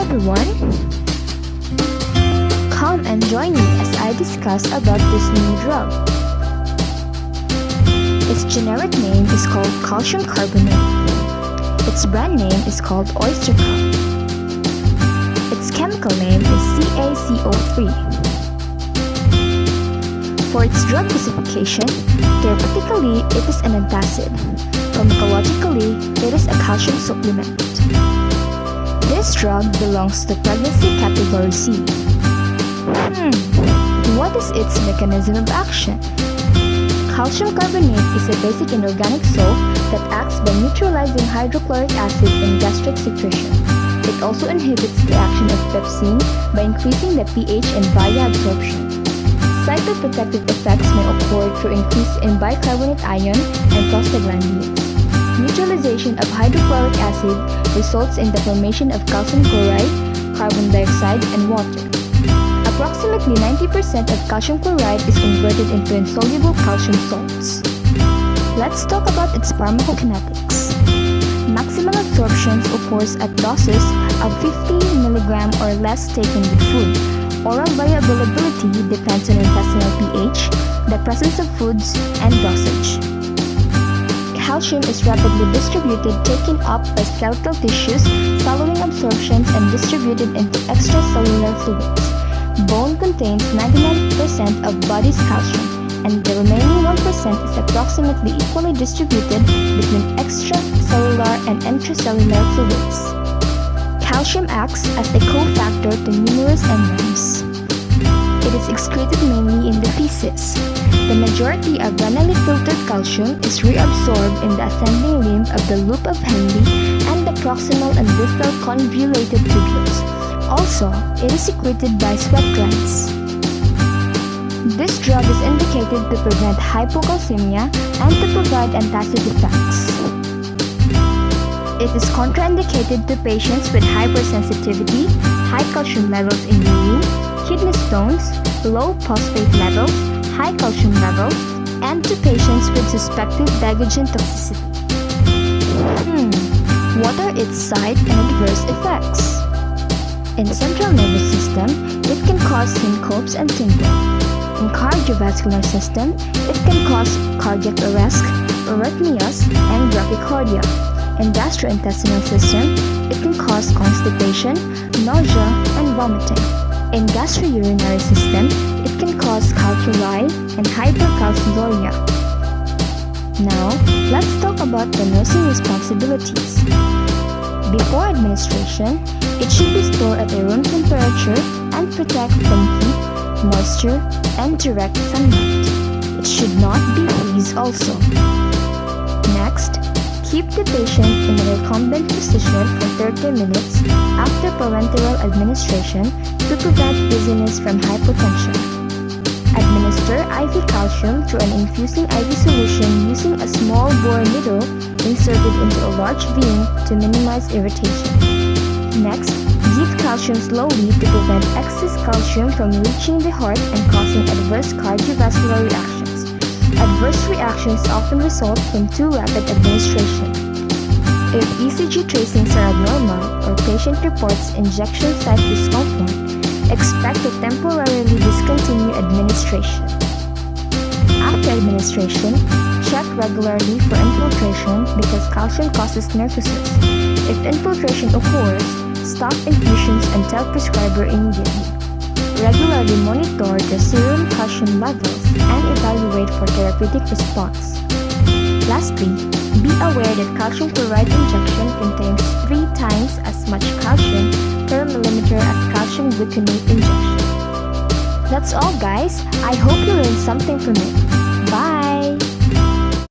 everyone! Come and join me as I discuss about this new drug. Its generic name is called calcium carbonate. Its brand name is called Oyster Cup. Its chemical name is CaCO3. For its drug classification, therapeutically it is an antacid. Pharmacologically, it is a calcium supplement. This drug belongs to pregnancy category C. What is its mechanism of action? Calcium carbonate is a basic inorganic salt that acts by neutralizing hydrochloric acid in gastric secretion. It also inhibits the action of pepsine by increasing the pH and via absorption. Cytoprotective effects may occur through increase in bicarbonate ion and prostaglandins. Neutralization of hydrochloric acid results in the formation of calcium chloride, carbon dioxide, and water. Approximately 90% of calcium chloride is converted into insoluble calcium salts. Let's talk about its pharmacokinetics. Maximal absorption occurs at doses of 50 mg or less taken with food. Oral bioavailability depends on intestinal pH, the presence of foods, and dosage. Calcium is rapidly distributed, taken up by skeletal tissues following absorption and distributed into extracellular fluids. Bone contains 99% of body's calcium, and the remaining 1% is approximately equally distributed between extracellular and intracellular fluids. Calcium acts as a cofactor to numerous enzymes. It is excreted mainly in the feces. The majority of renally filtered calcium is reabsorbed in the ascending limb of the loop of Henle and the proximal and distal convoluted tubules. Also, it is secreted by sweat glands. This drug is indicated to prevent hypocalcemia and to provide antacid effects. It is contraindicated to patients with hypersensitivity, high calcium levels in urine, kidney stones, low phosphate levels, high calcium levels, and to patients with suspected digogen toxicity. What are its side and adverse effects? In central nervous system, it can cause syncopes and syndrome. In cardiovascular system, it can cause cardiac arrest, arrhythmias, and bradycardia. In gastrointestinal system, it can cause constipation, nausea, and vomiting. In gastrourinary system, it can cause calculi and hypercalciuria. Now, let's talk about the nursing responsibilities. Before administration, it should be stored at a room temperature and protect from heat, moisture, and direct sunlight. It should not be freeze also. Next, keep the patient in a recumbent position for 30 minutes after parenteral administration to prevent dizziness from hypotension. Administer IV calcium through an infusing IV solution using a small bore needle inserted into a large vein to minimize irritation. Next, give calcium slowly to prevent excess calcium from reaching the heart and causing adverse cardiovascular reactions. Adverse reactions often result from too rapid administration. If ECG tracings are abnormal or patient reports injection site discomfort, expect to temporarily discontinue administration. After administration, check regularly for infiltration because calcium causes necrosis. If infiltration occurs, stop infusions and tell prescriber immediately. Regularly monitor the serum calcium levels and evaluate for therapeutic response. Lastly, be aware that calcium chloride injection contains 3 times as much calcium per milliliter as calcium gluconate injection. That's all guys, I hope you learned something from it. Bye!